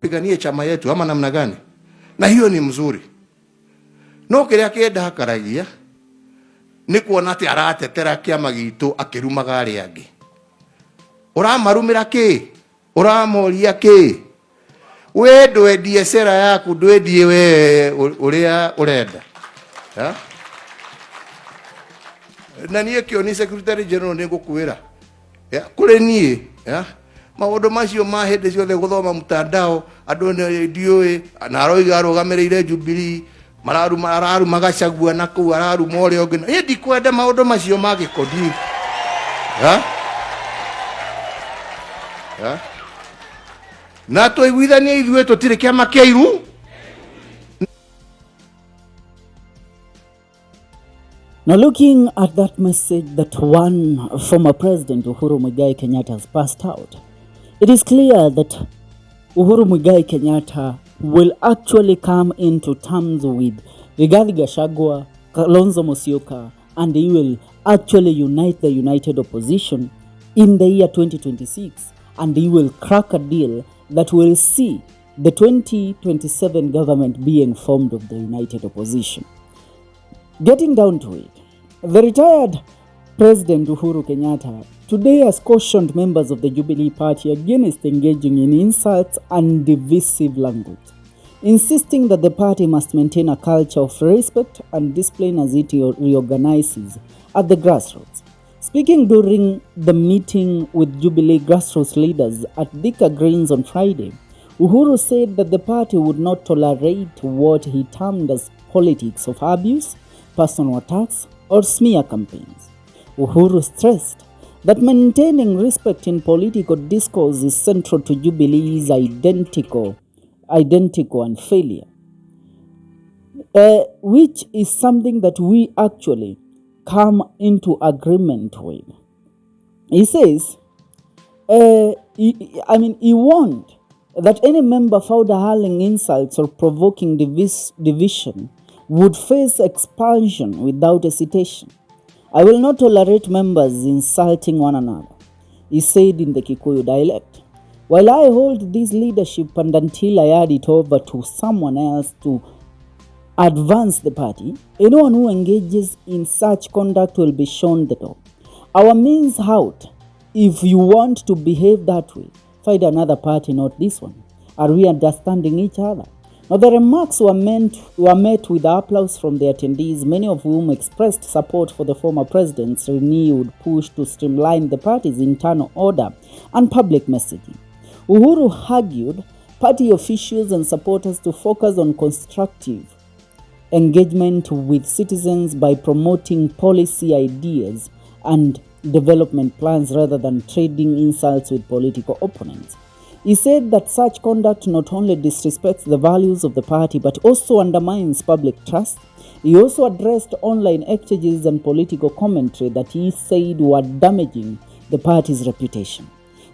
tupiganie chama yetu ama namna gani? Na hiyo ni mzuri. No kiria kienda hakaragia ni kuona ati aratetera kiama gitu akirumaga ari angi. Uramarumira ki? Uramoria ki? We ndwendie sera yaku, ndwendie we uria urenda. Ha? Na niä KIONI Secretary General nä ngå kwä ra kå rä niä maå macio ma hä ndä ciothe gå thoma mtandao andå ndiå na aroiga arå ire Jubilee araruma Gachagua na kå u araruma å rä a å ngä nä ndikwenda maå macio ma gä kodi na tå iguithanie ithuä tå tirä kä ama kä a iru. Now, looking at that message that one former President Uhuru Muigai Kenyatta has passed out, it is clear that Uhuru Muigai Kenyatta will actually come into terms with Rigathi Gachagua, Kalonzo Musyoka, and he will actually unite the united opposition in the year 2026, and he will crack a deal that will see the 2027 government being formed of the united opposition. Getting down to it, the retired President Uhuru Kenyatta today has cautioned members of the Jubilee Party against engaging in insults and divisive language, insisting that the party must maintain a culture of respect and discipline as it reorganizes at the grassroots. Speaking during the meeting with Jubilee grassroots leaders at Thika Greens on Friday, Uhuru said that the party would not tolerate what he termed as politics of abuse, personal attacks, or smear campaigns. Uhuru stressed that maintaining respect in political discourse is central to Jubilee's identical and failure, which is something that we actually come into agreement with. He says, he warned that any member found hurling insults or provoking division would face expulsion without hesitation. I will not tolerate members insulting one another, he said in the Kikuyu dialect. While I hold this leadership and until I hand it over to someone else to advance the party, anyone who engages in such conduct will be shown the door. Our means out. If you want to behave that way, find another party, not this one. Are we understanding each other? Now, the remarks were met with applause from the attendees, many of whom expressed support for the former president's renewed push to streamline the party's internal order and public messaging. Uhuru argued party officials and supporters to focus on constructive engagement with citizens by promoting policy ideas and development plans rather than trading insults with political opponents. He said that such conduct not only disrespects the values of the party but also undermines public trust. He also addressed online exchanges and political commentary that he said were damaging the party's reputation.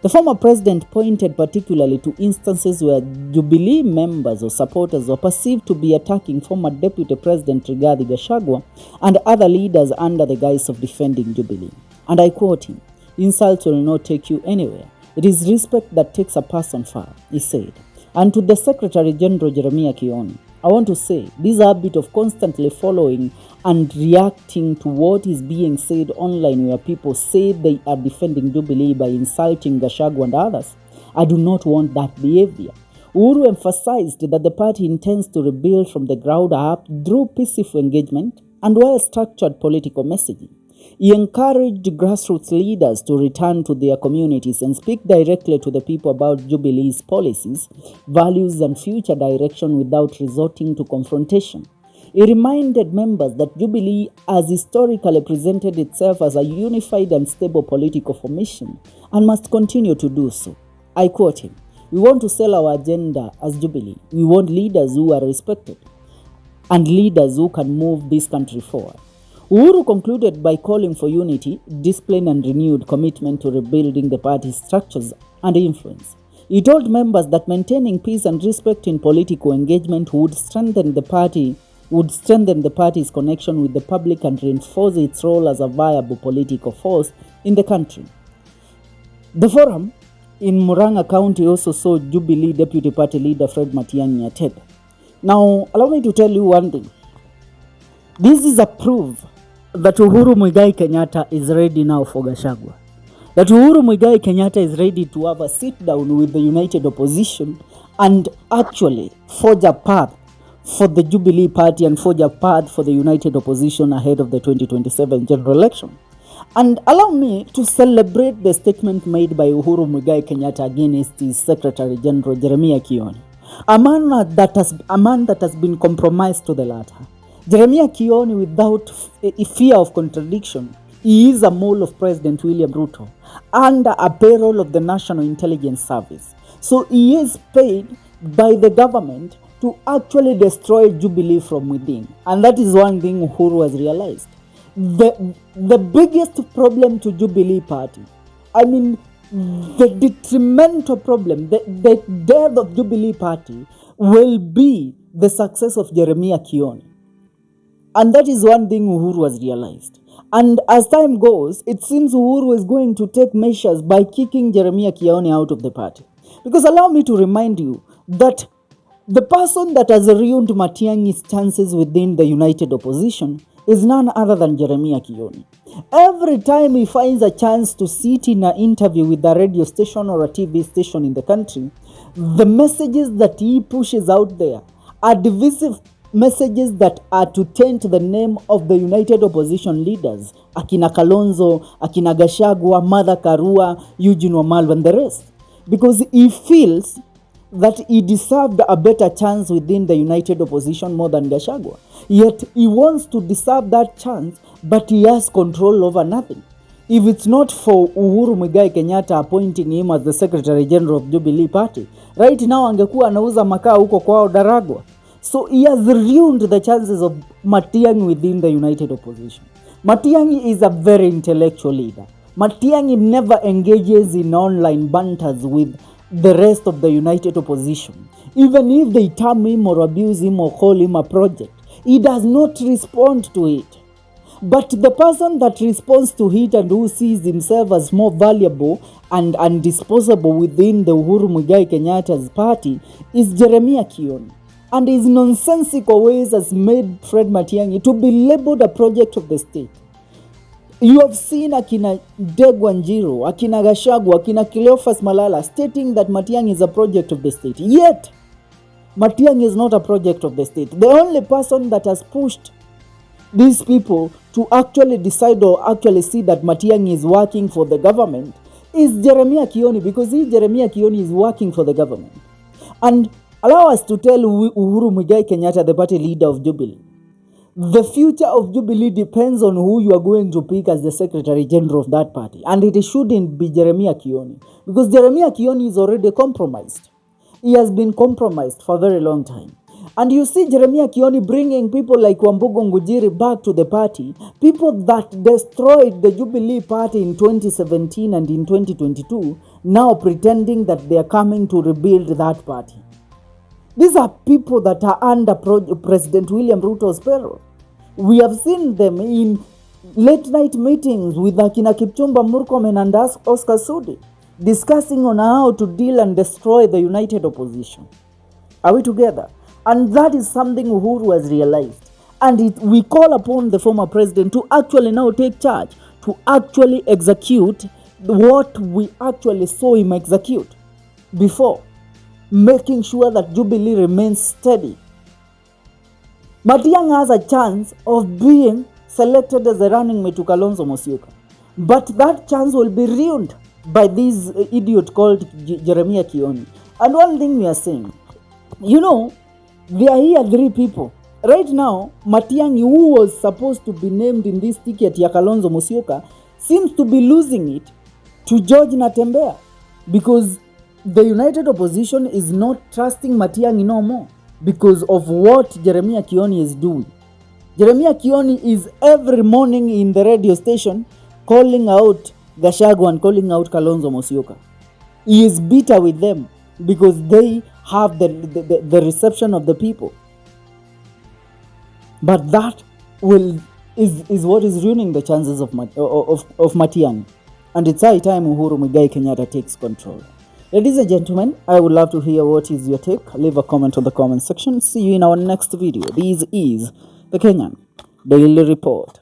The former president pointed particularly to instances where Jubilee members or supporters were perceived to be attacking former Deputy President Rigathi Gachagua and other leaders under the guise of defending Jubilee. And I quote him, "Insults will not take you anywhere. It is respect that takes a person far," he said. And to the Secretary General Jeremiah KIONI, I want to say this habit of constantly following and reacting to what is being said online where people say they are defending Jubilee by insulting Gachagua and others, I do not want that behavior. Uhuru emphasized that the party intends to rebuild from the ground up through peaceful engagement and well-structured political messaging. He encouraged grassroots leaders to return to their communities and speak directly to the people about Jubilee's policies, values, and future direction without resorting to confrontation. He reminded members that Jubilee has historically presented itself as a unified and stable political formation and must continue to do so. I quote him, "We want to sell our agenda as Jubilee. We want leaders who are respected and leaders who can move this country forward." Uhuru concluded by calling for unity, discipline, and renewed commitment to rebuilding the party's structures and influence. He told members that maintaining peace and respect in political engagement would strengthen the party's connection with the public and reinforce its role as a viable political force in the country. The forum in Murang'a County also saw Jubilee Deputy Party Leader Fred Matiang'i attend. Now, allow me to tell you one thing. This is a proof that Uhuru Muigai Kenyatta is ready now for Gachagua. That Uhuru Muigai Kenyatta is ready to have a sit down with the united opposition and actually forge a path for the Jubilee Party and forge a path for the united opposition ahead of the 2027 general election. And allow me to celebrate the statement made by Uhuru Muigai Kenyatta against his Secretary General Jeremiah KIONI, a man that has been compromised to the latter. Jeremiah KIONI, without fear of contradiction, he is a mole of President William Ruto under a payroll of the National Intelligence Service. So he is paid by the government to actually destroy Jubilee from within. And that is one thing Uhuru has realized. The biggest problem to Jubilee Party, I mean, the detrimental problem, the death of Jubilee Party will be the success of Jeremiah KIONI. And that is one thing Uhuru has realized. And as time goes, it seems Uhuru is going to take measures by kicking Jeremiah KIONI out of the party. Because allow me to remind you that the person that has ruined Matiang'i's chances within the united opposition is none other than Jeremiah KIONI. Every time he finds a chance to sit in an interview with a radio station or a TV station in the country, the messages that he pushes out there are divisive messages that are to taint the name of the united opposition leaders, Akina Kalonzo, Akina Gachagua, Martha Karua, Eugene Wamalwa and the rest. Because he feels that he deserved a better chance within the united opposition more than Gachagua. Yet he wants to deserve that chance, but he has control over nothing. If it's not for Uhuru Muigai Kenyatta appointing him as the Secretary General of Jubilee Party, right now angekuwa anauza makaa huko kwao Daragwa. So he has ruined the chances of Matiang'i within the united opposition. Matiang'i is a very intellectual leader. Matiang'i never engages in online banters with the rest of the united opposition. Even if they term him or abuse him or call him a project, he does not respond to it. But the person that responds to it and who sees himself as more valuable and undisposable within the Uhuru Muigai Kenyatta's party is Jeremiah KIONI. And his nonsensical ways has made Fred Matiang'i to be labeled a project of the state. You have seen Akina Ndegwa Njiru, Akina Gachagua, Akina Cleophas Malala stating that Matiang'i is a project of the state. Yet, Matiang'i is not a project of the state. The only person that has pushed these people to actually decide or actually see that Matiang'i is working for the government is Jeremiah KIONI, because Jeremiah KIONI is working for the government. And allow us to tell Uhuru Muigai Kenyatta, the party leader of Jubilee, the future of Jubilee depends on who you are going to pick as the Secretary General of that party. And it shouldn't be Jeremiah KIONI, because Jeremiah KIONI is already compromised. He has been compromised for a very long time. And you see Jeremiah KIONI bringing people like Wambugu Ngujiri back to the party, people that destroyed the Jubilee Party in 2017 and in 2022, now pretending that they are coming to rebuild that party. These are people that are under President William Ruto's payroll. We have seen them in late night meetings with Akina Kipchumba Murkomen and Oscar Sudi, discussing on how to deal and destroy the united opposition. Are we together? And that is something Uhuru has realized. And we call upon the former president to actually now take charge, to actually execute what we actually saw him execute before, making sure that Jubilee remains steady. Matiang'i has a chance of being selected as the running mate to Kalonzo Musyoka. But that chance will be ruined by this idiot called Jeremiah KIONI. And one thing we are saying, there are here three people. Right now, Matiang'i, who was supposed to be named in this ticket ya Kalonzo Musyoka, seems to be losing it to George Natembeya, because the united opposition is not trusting Matiang'i no more because of what Jeremiah KIONI is doing. Jeremiah KIONI is every morning in the radio station calling out Gachagua and calling out Kalonzo Musyoka. He is bitter with them because they have the reception of the people. But that is what is ruining the chances of Matiang'i. And it's high time Uhuru Muigai Kenyatta takes control. Ladies and gentlemen, I would love to hear what is your take. Leave a comment on the comment section. See you in our next video. This is the Kenyan Daily Report.